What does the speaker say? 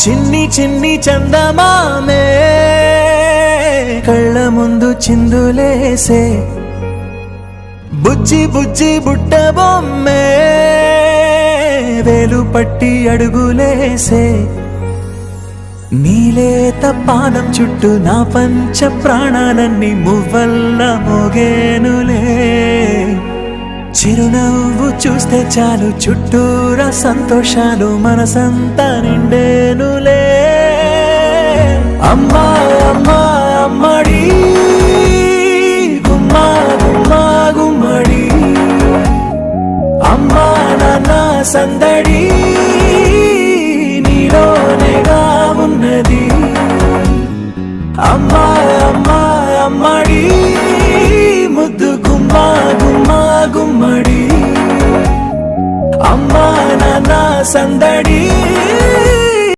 చిన్ని చిన్ని చందమామే కళ్ళ ముందు చిందులేసే బుజ్జి బుజ్జి బుట్ట బొమ్మే వేలు పట్టి అడుగులేసే నీలేత పానం చుట్టూ నా పంచ ప్రాణాలన్నీ మువ్వల్ల మోగేనులే చిరునవ్వు చూస్తే చాలు చుట్టూరా సంతోషాలు మనసంతా నిండేనులే అమ్మా అమ్మా అమ్మడి గుమ్మా గుమ్మా గుమ్మడి అమ్మా నాన్న సందడి నీలోనేగా ఉన్నది అమ్మా అమ్మా అమ్మడి ముద్దు గుమ్మా గుమ్మా గుమ్మడి అమ్మా నాన్న సందడి